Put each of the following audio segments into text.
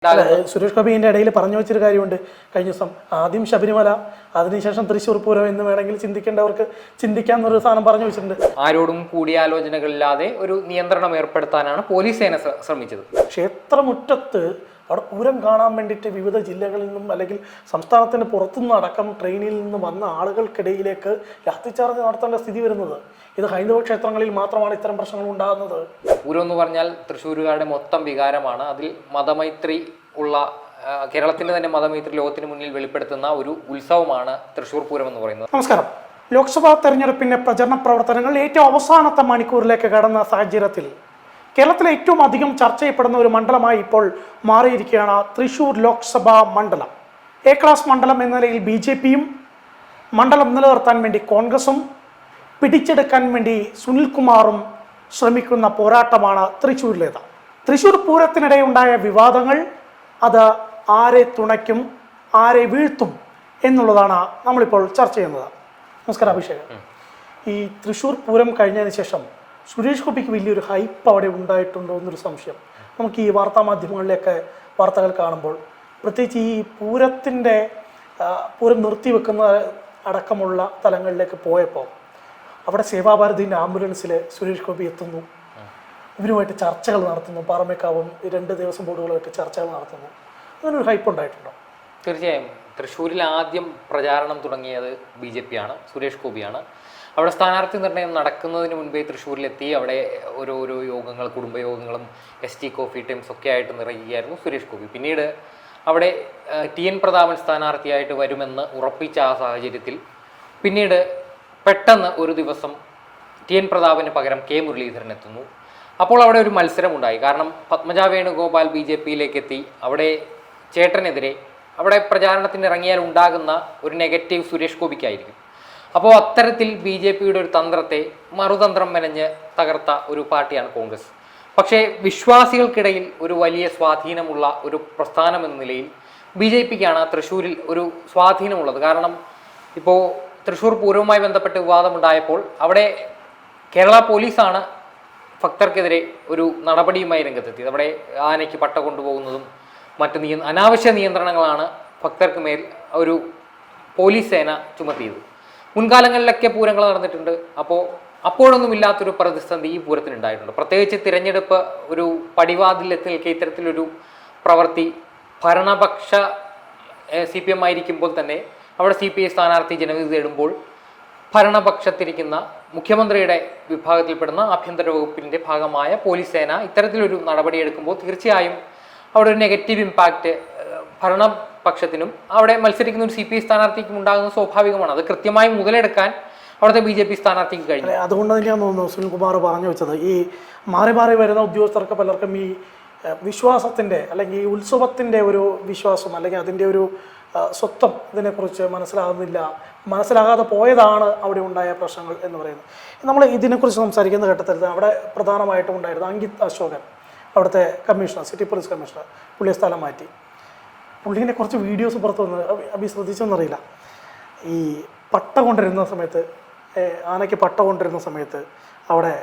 സുരേഷ് ഗോപിന്റെ ഇടയിൽ പറഞ്ഞു വെച്ചൊരു കാര്യമുണ്ട് കഴിഞ്ഞ ദിവസം. ആദ്യം ശബരിമല, അതിനുശേഷം തൃശ്ശൂർ പൂരം എന്ന് വേണമെങ്കിൽ ചിന്തിക്കേണ്ടവർക്ക് ചിന്തിക്കാന്നൊരു സാധനം പറഞ്ഞു വെച്ചിട്ടുണ്ട്. ആരോടും കൂടിയാലോചനകളില്ലാതെ ഒരു നിയന്ത്രണം ഏർപ്പെടുത്താനാണ് പോലീസ് സേന ശ്രമിച്ചത്. ക്ഷേത്രമുറ്റത്ത് അവിടെ പൂരം കാണാൻ വേണ്ടിയിട്ട് വിവിധ ജില്ലകളിൽ നിന്നും അല്ലെങ്കിൽ സംസ്ഥാനത്തിന് പുറത്തുനിന്ന് അടക്കം ട്രെയിനിൽ നിന്ന് വന്ന ആളുകൾക്കിടയിലേക്ക് ലാത്തിച്ചാർജ് നടത്തേണ്ട സ്ഥിതി വരുന്നത്. ഇത് ഹൈന്ദവ ക്ഷേത്രങ്ങളിൽ മാത്രമാണ് ഇത്തരം പ്രശ്നങ്ങൾ ഉണ്ടാകുന്നത്. പൂരം എന്ന് പറഞ്ഞാൽ തൃശ്ശൂരുകാരുടെ മൊത്തം വികാരമാണ്. അതിൽ മതമൈത്രി ഉള്ള, കേരളത്തിന്റെ തന്നെ മതമൈത്രി ലോകത്തിന് മുന്നിൽ വെളിപ്പെടുത്തുന്ന ഒരു ഉത്സവമാണ് തൃശ്ശൂർ പൂരം എന്ന് പറയുന്നത്. നമസ്കാരം. ലോക്സഭാ തെരഞ്ഞെടുപ്പിന്റെ പ്രചരണ പ്രവർത്തനങ്ങൾ ഏറ്റവും അവസാനത്തെ മണിക്കൂറിലേക്ക് കടന്ന സാഹചര്യത്തിൽ കേരളത്തിലെ ഏറ്റവും അധികം ചർച്ച ചെയ്യപ്പെടുന്ന ഒരു മണ്ഡലമായി ഇപ്പോൾ മാറിയിരിക്കുകയാണ് തൃശ്ശൂർ ലോക്സഭാ മണ്ഡലം. എ ക്ലാസ് മണ്ഡലം എന്ന നിലയിൽ BJPയും മണ്ഡലം നിലനിർത്താൻ വേണ്ടി കോൺഗ്രസും പിടിച്ചെടുക്കാൻ വേണ്ടി സുനിൽകുമാറും ശ്രമിക്കുന്ന പോരാട്ടമാണ് തൃശ്ശൂരിലേത്. തൃശ്ശൂർ പൂരത്തിനിടെ ഉണ്ടായ വിവാദങ്ങൾ അത് ആരെ തുണയ്ക്കും, ആരെ വീഴ്ത്തും എന്നുള്ളതാണ് നമ്മളിപ്പോൾ ചർച്ച ചെയ്യുന്നത്. നമസ്കാരം അഭിഷേക്. ഈ തൃശ്ശൂർ പൂരം കഴിഞ്ഞതിന് ശേഷം സുരേഷ് ഗോപിക്ക് വലിയൊരു ഹൈപ്പ് അവിടെ ഉണ്ടായിട്ടുണ്ടോ എന്നൊരു സംശയം. നമുക്ക് ഈ വാർത്താ മാധ്യമങ്ങളിലൊക്കെ വാർത്തകൾ കാണുമ്പോൾ, പ്രത്യേകിച്ച് ഈ പൂരം നിർത്തിവെക്കുന്ന അടക്കമുള്ള തലങ്ങളിലേക്ക് പോയപ്പോൾ അവിടെ സേവാഭാരതിൻ്റെ ആംബുലൻസിൽ സുരേഷ് ഗോപി എത്തുന്നു, ഇവരുമായിട്ട് ചർച്ചകൾ നടത്തുന്നു, പാറമേക്കാവും 2 ദേവസ്വം ബോർഡുകളായിട്ട് ചർച്ചകൾ നടത്തുന്നു. അങ്ങനൊരു ഹൈപ്പ് ഉണ്ടായിട്ടുണ്ടോ? തീർച്ചയായും. തൃശ്ശൂരിൽ ആദ്യം പ്രചാരണം തുടങ്ങിയത് BJP ആണ്, സുരേഷ് ഗോപിയാണ്. അവിടെ സ്ഥാനാർത്ഥി നിർണ്ണയം നടക്കുന്നതിന് മുൻപേ തൃശ്ശൂരിലെത്തി അവിടെ ഓരോരോ യോഗങ്ങൾ, കുടുംബയോഗങ്ങളും ST കോഫി ടൈംസ് ഒക്കെ ആയിട്ട് നിറയുകയായിരുന്നു സുരേഷ് ഗോപി. പിന്നീട് അവിടെ TN പ്രതാപൻ സ്ഥാനാർത്ഥിയായിട്ട് വരുമെന്ന് ഉറപ്പിച്ച ആ സാഹചര്യത്തിൽ പിന്നീട് പെട്ടെന്ന് ഒരു ദിവസം TN പ്രതാപന് പകരം K മുരളീധരൻ എത്തുന്നു. അപ്പോൾ അവിടെ ഒരു മത്സരമുണ്ടായി. കാരണം പത്മജ വേണുഗോപാൽ BJPയിലേക്ക് എത്തി. അവിടെ ചേട്ടനെതിരെ അവിടെ പ്രചാരണത്തിന് ഇറങ്ങിയാൽ ഉണ്ടാകുന്ന ഒരു നെഗറ്റീവ് സുരേഷ് ഗോപിക്കായിരിക്കും. അപ്പോൾ അത്തരത്തിൽ BJPയുടെ ഒരു തന്ത്രത്തെ മറുതന്ത്രം മെനഞ്ഞ് തകർത്ത ഒരു പാർട്ടിയാണ് കോൺഗ്രസ്. പക്ഷേ വിശ്വാസികൾക്കിടയിൽ ഒരു വലിയ സ്വാധീനമുള്ള ഒരു പ്രസ്ഥാനം എന്ന നിലയിൽ BJPക്കാണ് തൃശ്ശൂരിൽ ഒരു സ്വാധീനമുള്ളത്. കാരണം ഇപ്പോൾ തൃശ്ശൂർ പൂരവുമായി ബന്ധപ്പെട്ട് വിവാദമുണ്ടായപ്പോൾ അവിടെ കേരള പോലീസാണ് ഭക്തർക്കെതിരെ ഒരു നടപടിയുമായി രംഗത്തെത്തിയത്. അവിടെ ആനയ്ക്ക് പട്ട കൊണ്ടുപോകുന്നതും മറ്റ് അനാവശ്യ നിയന്ത്രണങ്ങളാണ് ഭക്തർക്ക് മേൽ ഒരു പോലീസ് സേന ചുമത്തിയത്. മുൻകാലങ്ങളിലൊക്കെ പൂരങ്ങൾ നടന്നിട്ടുണ്ട്. അപ്പോഴൊന്നും ഇല്ലാത്തൊരു പ്രതിസന്ധി ഈ പൂരത്തിനുണ്ടായിട്ടുണ്ട്. പ്രത്യേകിച്ച് തിരഞ്ഞെടുപ്പ് ഒരു പടിവാതിലെത്തി നിൽക്കുക ഇത്തരത്തിലൊരു പ്രവൃത്തി ഭരണപക്ഷ CPM ആയിരിക്കുമ്പോൾ തന്നെ അവിടെ CPI സ്ഥാനാർത്ഥി ജനവിധി തേടുമ്പോൾ ഭരണപക്ഷത്തിരിക്കുന്ന മുഖ്യമന്ത്രിയുടെ വിഭാഗത്തിൽപ്പെടുന്ന ആഭ്യന്തര വകുപ്പിൻ്റെ ഭാഗമായ പോലീസ് സേന ഇത്തരത്തിലൊരു നടപടിയെടുക്കുമ്പോൾ തീർച്ചയായും അവിടെ ഒരു നെഗറ്റീവ് ഇമ്പാക്റ്റ് ഭരണപക്ഷത്തിനും അവിടെ മത്സരിക്കുന്ന ഒരു CPI സ്ഥാനാർത്ഥിക്കും ഉണ്ടാകുന്നത് സ്വാഭാവികമാണ്. അത് കൃത്യമായി മുതലെടുക്കാൻ അവിടുത്തെ BJP സ്ഥാനാർത്ഥിക്ക് കഴിഞ്ഞു. അതുകൊണ്ട് തന്നെയാണ് തോന്നുന്നു സുനിൽകുമാർ പറഞ്ഞു വെച്ചത്, ഈ മാറി മാറി വരുന്ന ഉദ്യോഗസ്ഥർക്ക് പലർക്കും ഈ വിശ്വാസത്തിൻ്റെ അല്ലെങ്കിൽ ഈ ഉത്സവത്തിൻ്റെ ഒരു വിശ്വാസം അല്ലെങ്കിൽ അതിൻ്റെ ഒരു സ്വത്വം ഇതിനെക്കുറിച്ച് മനസ്സിലാകാതെ പോയതാണ് അവിടെ ഉണ്ടായ പ്രശ്നങ്ങൾ എന്ന് പറയുന്നത്. നമ്മൾ ഇതിനെക്കുറിച്ച് സംസാരിക്കുന്ന ഘട്ടത്തിൽ അവിടെ പ്രധാനമായിട്ടും ഉണ്ടായിരുന്നത് അങ്കിത് അശോകൻ, അവിടുത്തെ കമ്മീഷണർ, സിറ്റി പോലീസ് കമ്മീഷണർ, പുള്ളിയെ സ്ഥലം മാറ്റി. പുള്ളീനെ കുറച്ച് വീഡിയോസ് പുറത്ത് വന്ന് ശ്രദ്ധിച്ചെന്നറിയില്ല. ഈ പട്ട കൊണ്ടിരുന്ന സമയത്ത്, ആനയ്ക്ക് പട്ട കൊണ്ടിരുന്ന സമയത്ത് അവിടെ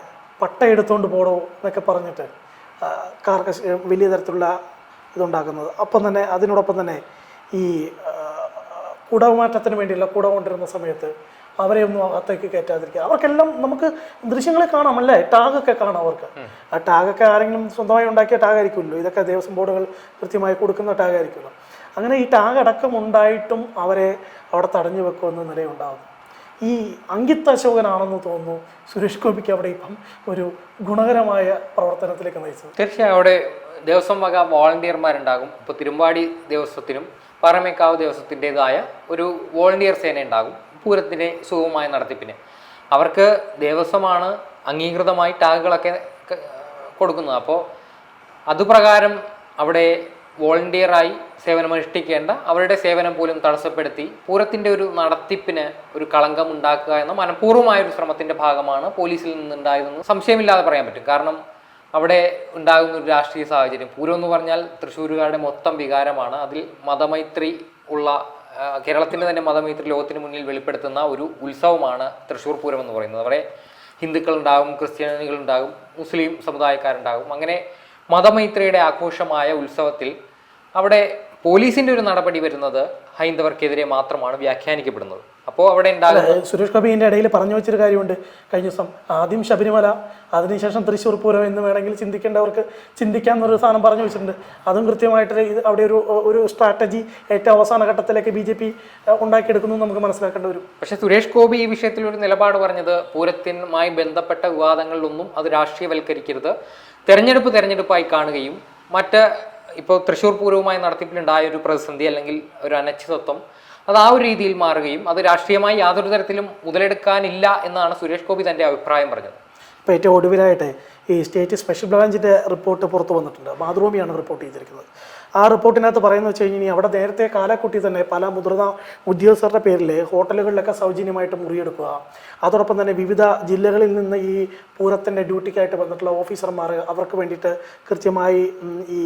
പട്ട എടുത്തുകൊണ്ട് പോടോ എന്നൊക്കെ പറഞ്ഞിട്ട് വലിയ തരത്തിലുള്ള ഇതുണ്ടാക്കുന്നത്. അതിനോടൊപ്പം തന്നെ ഈ കുടമാറ്റത്തിന് വേണ്ടിയുള്ള കുട കൊണ്ടിരുന്ന സമയത്ത് അവരെ ഒന്നും അകത്തേക്ക് കയറ്റാതിരിക്കുക. അവർക്കെല്ലാം നമുക്ക് ദൃശ്യങ്ങളെ കാണാം, അല്ലേ? ടാഗൊക്കെ കാണാം അവർക്ക്. ആ ടാഗൊക്കെ ആരെങ്കിലും സ്വന്തമായി ഉണ്ടാക്കിയ ടാഗായിരിക്കുമല്ലോ. ഇതൊക്കെ ദേവസ്വം ബോർഡുകൾ കൃത്യമായി കൊടുക്കുന്ന ടാഗായിരിക്കുമല്ലോ. അങ്ങനെ ഈ ടാഗ് അടക്കം ഉണ്ടായിട്ടും അവരെ അവിടെ തടഞ്ഞു വെക്കുമെന്ന നിലയുണ്ടാകുന്നു. ഈ അങ്കിത് അശോകനാണെന്ന് തോന്നുന്നു സുരേഷ് ഗോപിക്ക് അവിടെ ഇപ്പം ഒരു ഗുണകരമായ പ്രവർത്തനത്തിലേക്ക് നയിച്ചത്. തീർച്ചയായും അവിടെ ദേവസ്വം വക വോളണ്ടിയർമാരുണ്ടാകും. ഇപ്പോൾ തിരുമ്പാടി ദേവസ്വത്തിനും പാറമേക്കാവ് ദേവസ്വത്തിൻ്റെതായ ഒരു വോളണ്ടിയർ സേന ഉണ്ടാകും പൂരത്തിൻ്റെ സുഗമമായ നടത്തിപ്പിന്. അവർക്ക് ദേവസ്വമാണ് അംഗീകൃതമായി ടാഗുകളൊക്കെ കൊടുക്കുന്നത്. അപ്പോൾ അതുപ്രകാരം അവിടെ വോളണ്ടിയറായി സേവനമനുഷ്ഠിക്കേണ്ട അവരുടെ സേവനം പോലും തടസ്സപ്പെടുത്തി പൂരത്തിൻ്റെ ഒരു നടത്തിപ്പിന് ഒരു കളങ്കം ഉണ്ടാക്കുക എന്ന മനഃപൂർവ്വമായൊരു ശ്രമത്തിൻ്റെ ഭാഗമാണ് പോലീസിൽ നിന്നുണ്ടായതെന്ന് സംശയമില്ലാതെ പറയാൻ പറ്റും. കാരണം അവിടെ ഉണ്ടാകുന്ന ഒരു രാഷ്ട്രീയ സാഹചര്യം, പൂരം എന്ന് പറഞ്ഞാൽ തൃശ്ശൂരുകാരുടെ മൊത്തം വികാരമാണ്. അതിൽ മതമൈത്രി ഉള്ള, കേരളത്തിൻ്റെ തന്നെ മതമൈത്രി ലോകത്തിന് മുന്നിൽ വെളിപ്പെടുത്തുന്ന ഒരു ഉത്സവമാണ് തൃശ്ശൂർ പൂരം എന്ന് പറയുന്നത്. അവിടെ ഹിന്ദുക്കളുണ്ടാകും, ക്രിസ്ത്യാനികളുണ്ടാകും, മുസ്ലിം സമുദായക്കാരുണ്ടാകും. അങ്ങനെ മതമൈത്രിയുടെ ആഘോഷമായ ഉത്സവത്തിൽ അവിടെ പോലീസിന്റെ ഒരു നടപടി വരുന്നത് ഹൈന്ദവർക്കെതിരെ മാത്രമാണ് വ്യാഖ്യാനിക്കപ്പെടുന്നത്. അപ്പോൾ അവിടെ ഉണ്ടാകുന്ന സുരേഷ് ഗോപിന്റെ ഇടയിൽ പറഞ്ഞു വെച്ചൊരു കാര്യമുണ്ട് കഴിഞ്ഞ ദിവസം. ആദ്യം ശബരിമല, അതിനുശേഷം തൃശ്ശൂർ പൂരം എന്ന് വേണമെങ്കിൽ ചിന്തിക്കേണ്ടവർക്ക് ചിന്തിക്കാമെന്നൊരു സാധനം പറഞ്ഞു വെച്ചിട്ടുണ്ട്. അതും കൃത്യമായിട്ട് ഇത് അവിടെ ഒരു സ്ട്രാറ്റജി ഏറ്റവും അവസാന ഘട്ടത്തിലേക്ക് BJP ഉണ്ടാക്കിയെടുക്കുന്നു നമുക്ക് മനസ്സിലാക്കേണ്ടി വരും. പക്ഷെ സുരേഷ് ഗോപി ഈ വിഷയത്തിൽ ഒരു നിലപാട് പറഞ്ഞത് പൂരത്തിനുമായി ബന്ധപ്പെട്ട വിവാദങ്ങളിലൊന്നും അത് രാഷ്ട്രീയവൽക്കരിക്കരുത്, തെരഞ്ഞെടുപ്പായി കാണുകയും ഇപ്പോൾ തൃശ്ശൂർ പൂരവുമായി നടത്തിപ്പിലുണ്ടായ ഒരു പ്രതിസന്ധി അല്ലെങ്കിൽ ഒരു അനിശ്ചിതത്വം അത് ആ ഒരു രീതിയിൽ മാറുകയും അത് രാഷ്ട്രീയമായി യാതൊരു തരത്തിലും മുതലെടുക്കാനില്ല എന്നാണ് സുരേഷ് ഗോപി തന്റെ അഭിപ്രായം പറഞ്ഞത്. ഇപ്പോൾ ഏറ്റവും ഒടുവിലായിട്ട് ഈ സ്റ്റേറ്റ് സ്പെഷ്യൽ ബ്രാഞ്ചിൻ്റെ റിപ്പോർട്ട് പുറത്തു വന്നിട്ടുണ്ട്. മാതൃഭൂമിയാണ് റിപ്പോർട്ട് ചെയ്തിരിക്കുന്നത്. ആ റിപ്പോർട്ടിനകത്ത് പറയുന്നത് വെച്ച് കഴിഞ്ഞാൽ അവിടെ നേരത്തെ കാലക്കൂട്ടി തന്നെ പല മുതിർന്ന ഉദ്യോഗസ്ഥരുടെ പേരിൽ ഹോട്ടലുകളിലൊക്കെ സൗജന്യമായിട്ട് മുറിയെടുക്കുക, അതോടൊപ്പം തന്നെ വിവിധ ജില്ലകളിൽ നിന്ന് ഈ പൂരത്തിൻ്റെ ഡ്യൂട്ടിക്കായിട്ട് വന്നിട്ടുള്ള ഓഫീസർമാർ അവർക്ക് വേണ്ടിയിട്ട് കൃത്യമായി ഈ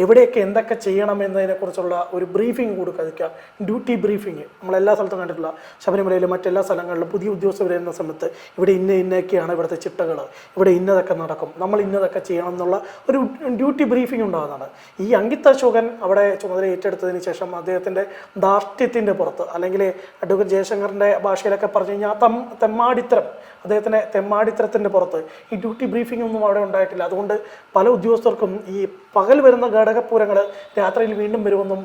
എവിടെയൊക്കെ എന്തൊക്കെ ചെയ്യണം എന്നതിനെക്കുറിച്ചുള്ള ഒരു ബ്രീഫിംഗ് കൊടുക്കുക, ഡ്യൂട്ടി ബ്രീഫിങ്. നമ്മളെല്ലാ സ്ഥലത്തും കണ്ടിട്ടുള്ള ശബരിമലയിലും മറ്റെല്ലാ സ്ഥലങ്ങളിലും പുതിയ ഉദ്യോഗസ്ഥർ വരുന്ന സമയത്ത് ഇവിടെ ഇന്നൊക്കെയാണ് ഇവിടുത്തെ ചിട്ടകൾ, ഇവിടെ ഇന്നതൊക്കെ നടക്കും, നമ്മൾ ഇന്നതൊക്കെ ചെയ്യണം എന്നുള്ള ഒരു ഡ്യൂട്ടി ബ്രീഫിംഗ് ഉണ്ടാകുന്നതാണ്. ഈ അങ്കിത് അശോകൻ അവിടെ ചുമതല ഏറ്റെടുത്തതിന് ശേഷം അദ്ദേഹത്തിൻ്റെ ധാർഷ്ട്യത്തിൻ്റെ പുറത്ത്, അല്ലെങ്കിൽ അഡ്വക്കേറ്റ് ജയശങ്കറിൻ്റെ ഭാഷയിലൊക്കെ പറഞ്ഞു കഴിഞ്ഞാൽ അദ്ദേഹത്തിൻ്റെ തെമ്മാടിത്തരത്തിൻ്റെ പുറത്ത് ഈ ഡ്യൂട്ടി ബ്രീഫിംഗ് ഒന്നും അവിടെ ഉണ്ടായിട്ടില്ല. അതുകൊണ്ട് പല ഉദ്യോഗസ്ഥർക്കും ഈ പകൽ വരുന്ന ഘടകപൂരങ്ങൾ രാത്രിയിൽ വീണ്ടും വരുമെന്നും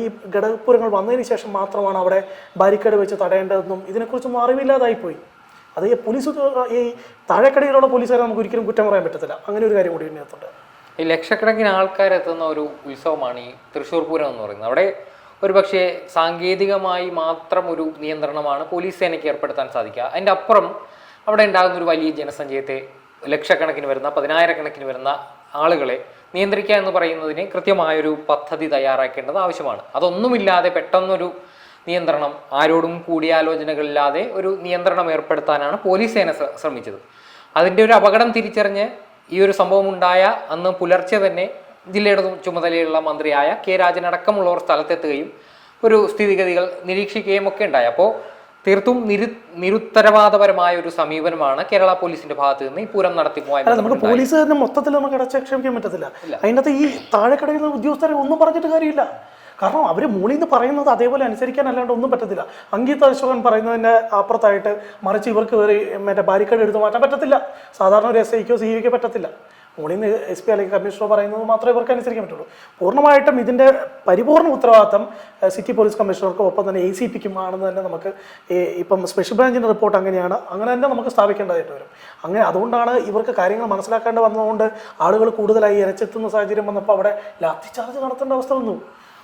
ഈ ഘടകപൂരങ്ങൾ വന്നതിന് ശേഷം മാത്രമാണ് അവിടെ ബാരിക്കേഡ് വെച്ച് തടയേണ്ടതെന്നും ഇതിനെക്കുറിച്ചൊന്നും അറിവില്ലാതായിപ്പോയി. അത് ഈ താഴെക്കടയിലുള്ള പോലീസുകാരെ നമുക്ക് ഒരിക്കലും കുറ്റം പറയാൻ പറ്റത്തില്ല. അങ്ങനെ ഒരു കാര്യം കൂടി ഇതിനകത്തുണ്ട്. ഈ ലക്ഷക്കണക്കിന് ആൾക്കാരെത്തുന്ന ഒരു ഉത്സവമാണ് ഈ തൃശ്ശൂർ പൂരം എന്ന് പറയുന്നത്. അവിടെ ഒരു പക്ഷേ സാങ്കേതികമായി മാത്രം ഒരു നിയന്ത്രണമാണ് പോലീസ് സേനയ്ക്ക് ഏർപ്പെടുത്താൻ സാധിക്കുക. അതിൻ്റെ അപ്പുറം അവിടെ ഉണ്ടാകുന്ന ഒരു വലിയ ജനസഞ്ചയത്തെ, ലക്ഷക്കണക്കിന് വരുന്ന 10,000-കണക്കിന് വരുന്ന ആളുകളെ നിയന്ത്രിക്കുക എന്ന് പറയുന്നതിന് കൃത്യമായൊരു പദ്ധതി തയ്യാറാക്കേണ്ടത് ആവശ്യമാണ്. അതൊന്നുമില്ലാതെ പെട്ടെന്നൊരു നിയന്ത്രണം, ആരോടും കൂടിയാലോചനകളില്ലാതെ ഒരു നിയന്ത്രണം ഏർപ്പെടുത്താനാണ് പോലീസ് സേന ശ്രമിച്ചത്. അതിൻ്റെ ഒരു അപകടം തിരിച്ചറിഞ്ഞ് ഈ ഒരു സംഭവം ഉണ്ടായ അന്ന് പുലർച്ചെ തന്നെ ജില്ലയുടെ ചുമതലയുള്ള മന്ത്രിയായ കെ രാജൻ അടക്കമുള്ളവർ സ്ഥലത്തെത്തുകയും ഒരു സ്ഥിതിഗതികൾ നിരീക്ഷിക്കുകയും ഒക്കെ ഉണ്ടായി. അപ്പോൾ തീർത്തും നിരുത്തരവാദപരമായ ഒരു സമീപനമാണ് കേരള പോലീസിന്റെ ഭാഗത്ത് നിന്ന് ഈ പൂരം നടത്തിപ്പോയി. നമുക്ക് പോലീസ് തന്നെ മൊത്തത്തിൽ നമുക്ക് അടച്ചാക്ഷേപിക്കാൻ പറ്റത്തില്ല. അതിനകത്ത് ഈ താഴെക്കടയിൽ ഉദ്യോഗസ്ഥരെ ഒന്നും പറഞ്ഞിട്ട് കാര്യമില്ല. കാരണം അവർ മുകളിൽ നിന്ന് പറയുന്നത് അതേപോലെ അനുസരിക്കാൻ അല്ലാണ്ട് ഒന്നും പറ്റത്തില്ല. അങ്കിത് അശോകൻ പറയുന്നതിൻ്റെ അപ്പുറത്തായിട്ട് മറിച്ച് ഇവർക്ക് മറ്റേ ബാരിക്കേഡ് എടുത്ത് മാറ്റാൻ പറ്റത്തില്ല. സാധാരണ ഒരു SIക്കോ CIക്കോ പറ്റത്തില്ല. മുകളിൽ നിന്ന് SP അല്ലെങ്കിൽ കമ്മീഷണർ പറയുന്നത് മാത്രമേ ഇവർക്ക് അനുസരിക്കാൻ പറ്റുള്ളൂ. പൂർണ്ണമായിട്ടും ഇതിൻ്റെ പരിപൂർണ്ണ ഉത്തരവാദിത്തം സിറ്റി പോലീസ് കമ്മീഷണർക്കും ഒപ്പം തന്നെ ACPക്കും ആണെന്ന് തന്നെ നമുക്ക് ഇപ്പം സ്പെഷ്യൽ ബ്രാഞ്ചിൻ്റെ റിപ്പോർട്ട് അങ്ങനെയാണ്, അങ്ങനെ തന്നെ നമുക്ക് സ്ഥാപിക്കേണ്ടതായിട്ട് വരും. അതുകൊണ്ടാണ് ഇവർക്ക് കാര്യങ്ങൾ മനസ്സിലാക്കേണ്ടി വന്നതുകൊണ്ട് ആളുകൾ കൂടുതലായി ഇരച്ചെത്തുന്ന സാഹചര്യം വന്നപ്പോൾ അവിടെ ലാത്തിചാർജ് നടത്തേണ്ട അവസ്ഥ വന്നു.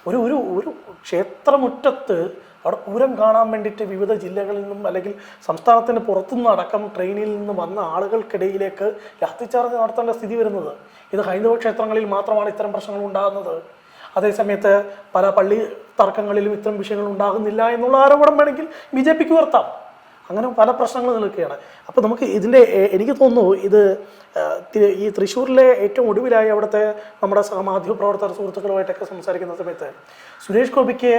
ഒരു ക്ഷേത്രമുറ്റത്ത് അവിടെ പൂരം കാണാൻ വേണ്ടിയിട്ട് വിവിധ ജില്ലകളിൽ നിന്നും അല്ലെങ്കിൽ സംസ്ഥാനത്തിന് പുറത്തുനിന്ന് അടക്കം ട്രെയിനിൽ നിന്ന് വന്ന ആളുകൾക്കിടയിലേക്ക് ലാത്തിചാർജ് നടത്തേണ്ട സ്ഥിതി വരുന്നത്. ഇത് ഹൈന്ദവ ക്ഷേത്രങ്ങളിൽ മാത്രമാണ് ഇത്തരം പ്രശ്നങ്ങൾ ഉണ്ടാകുന്നത്. അതേസമയത്ത് പല പള്ളി തർക്കങ്ങളിലും ഇത്തരം വിഷയങ്ങൾ ഉണ്ടാകുന്നില്ല എന്നുള്ള ആരോപണം വേണമെങ്കിൽ BJPക്ക് ഉയർത്താം. അങ്ങനെ പല പ്രശ്നങ്ങൾ നിൽക്കുകയാണ്. അപ്പോൾ നമുക്ക് ഇതിൻ്റെ എനിക്ക് തോന്നുന്നു ഇത് ഈ തൃശ്ശൂരിലെ ഏറ്റവും ഒടുവിലായി അവിടുത്തെ നമ്മുടെ മാധ്യമപ്രവർത്തകർ സുഹൃത്തുക്കളുമായിട്ടൊക്കെ സംസാരിക്കുന്ന സമയത്ത് സുരേഷ് ഗോപിക്ക്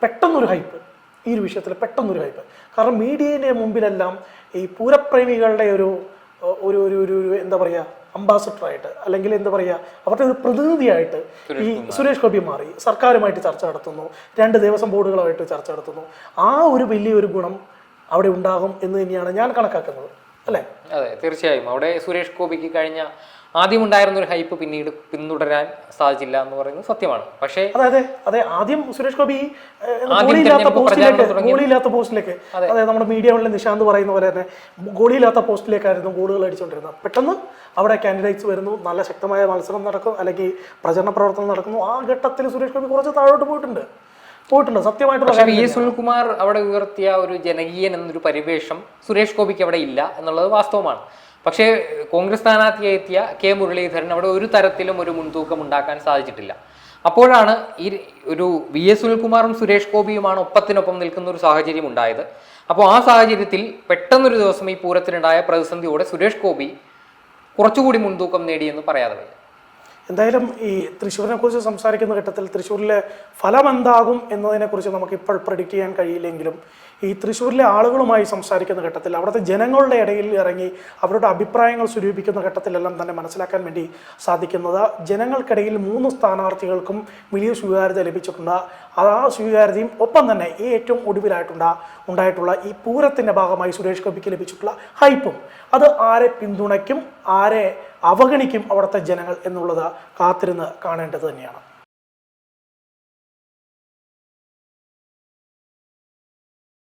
പെട്ടെന്നൊരു ഹൈപ്പ്, ഈ ഒരു വിഷയത്തിൽ പെട്ടെന്നൊരു ഹൈപ്പ്. കാരണം മീഡിയയുടെ മുമ്പിലെല്ലാം ഈ പൂരപ്രേമികളുടെ ഒരു എന്താ പറയുക അംബാസഡറായിട്ട് അല്ലെങ്കിൽ എന്താ പറയുക അവരുടെ ഒരു പ്രതിനിധിയായിട്ട് ഈ സുരേഷ് ഗോപി മാറി. സർക്കാരുമായിട്ട് ചർച്ച നടത്തുന്നു, 2 ദേവസ്വം ബോർഡുകളുമായിട്ട് ചർച്ച നടത്തുന്നു. ആ ഒരു വലിയൊരു ഗുണം അവിടെ ഉണ്ടാകും എന്ന് തന്നെയാണ് ഞാൻ കണക്കാക്കുന്നത്, അല്ലേ? അതെ, തീർച്ചയായും. അവിടെ സുരേഷ് ഗോപിക്ക് ആദ്യം ഉണ്ടായിരുന്ന ഒരു ഹൈപ്പ് പിന്നീട് പിന്തുടരാൻ സാധിച്ചില്ല എന്ന് പറയുന്നത് സത്യമാണ്. പക്ഷേ അതെ ആദ്യം സുരേഷ് ഗോപി ഗോളിയില്ലാത്ത പോസ്റ്റിലേക്ക്, അതായത് നമ്മുടെ മീഡിയകളിലെ നിശാന്ത് പറയുന്ന പോലെ തന്നെ ഗോളിയില്ലാത്ത പോസ്റ്റിലേക്കായിരുന്നു ഗോളുകൾ അടിച്ചുകൊണ്ടിരുന്നത്. പെട്ടെന്ന് അവിടെ കാൻഡിഡേറ്റ്സ് വരുന്നു, നല്ല ശക്തമായ മത്സരം നടക്കും, അല്ലെങ്കിൽ പ്രചരണ പ്രവർത്തനം നടക്കുന്നു. ആ ഘട്ടത്തിൽ സുരേഷ് ഗോപി കുറച്ച് താഴോട്ട് പോയിട്ടുണ്ട് സത്യമായിട്ടുള്ള. VS സുനിൽകുമാർ അവിടെ ഉയർത്തിയ ഒരു ജനകീയൻ എന്നൊരു പരിവേഷം സുരേഷ് ഗോപിക്ക് അവിടെ ഇല്ല എന്നുള്ളത് വാസ്തവമാണ്. പക്ഷേ കോൺഗ്രസ് സ്ഥാനാർത്ഥിയായി എത്തിയ K മുരളീധരൻ അവിടെ ഒരു തരത്തിലും ഒരു മുൻതൂക്കം ഉണ്ടാക്കാൻ സാധിച്ചിട്ടില്ല. അപ്പോഴാണ് ഈ ഒരു VS സുനിൽകുമാറും സുരേഷ് ഗോപിയുമാണ് ഒപ്പത്തിനൊപ്പം നിൽക്കുന്ന ഒരു സാഹചര്യം ഉണ്ടായത്. അപ്പോൾ ആ സാഹചര്യത്തിൽ പെട്ടെന്നൊരു ദിവസം ഈ പൂരത്തിനുണ്ടായ പ്രതിസന്ധിയോടെ സുരേഷ് ഗോപി കുറച്ചുകൂടി മുൻതൂക്കം നേടിയെന്ന് പറയാതെ വയ്യ. എന്തായാലും ഈ തൃശ്ശൂരിനെ കുറിച്ച് സംസാരിക്കുന്ന ഘട്ടത്തിൽ തൃശ്ശൂരിലെ ഫലം എന്താകും എന്നതിനെക്കുറിച്ച് നമുക്ക് ഇപ്പോൾ പ്രെഡിക്റ്റ് ചെയ്യാൻ കഴിയില്ലെങ്കിലും ഈ തൃശ്ശൂരിലെ ആളുകളുമായി സംസാരിക്കുന്ന ഘട്ടത്തിൽ അവിടുത്തെ ജനങ്ങളുടെ ഇടയിൽ ഇറങ്ങി അവരുടെ അഭിപ്രായങ്ങൾ സ്വരൂപിക്കുന്ന ഘട്ടത്തിലെല്ലാം തന്നെ മനസ്സിലാക്കാൻ വേണ്ടി സാധിക്കുന്നത് ജനങ്ങൾക്കിടയിൽ 3 സ്ഥാനാർത്ഥികൾക്കും വലിയ സ്വീകാര്യത ലഭിച്ചിട്ടുണ്ട്. ആ സ്വീകാര്യതയും ഒപ്പം തന്നെ ഈ ഏറ്റവും ഉണ്ടായിട്ടുള്ള ഈ പൂരത്തിൻ്റെ ഭാഗമായി സുരേഷ് ഗോപിക്ക് ലഭിച്ചിട്ടുള്ള ഹൈപ്പും അത് ആരെ പിന്തുണയ്ക്കും ആരെ അവഗണിക്കും അവിടുത്തെ ജനങ്ങൾ എന്നുള്ളത് കാത്തിരുന്ന് കാണേണ്ടത് തന്നെയാണ്.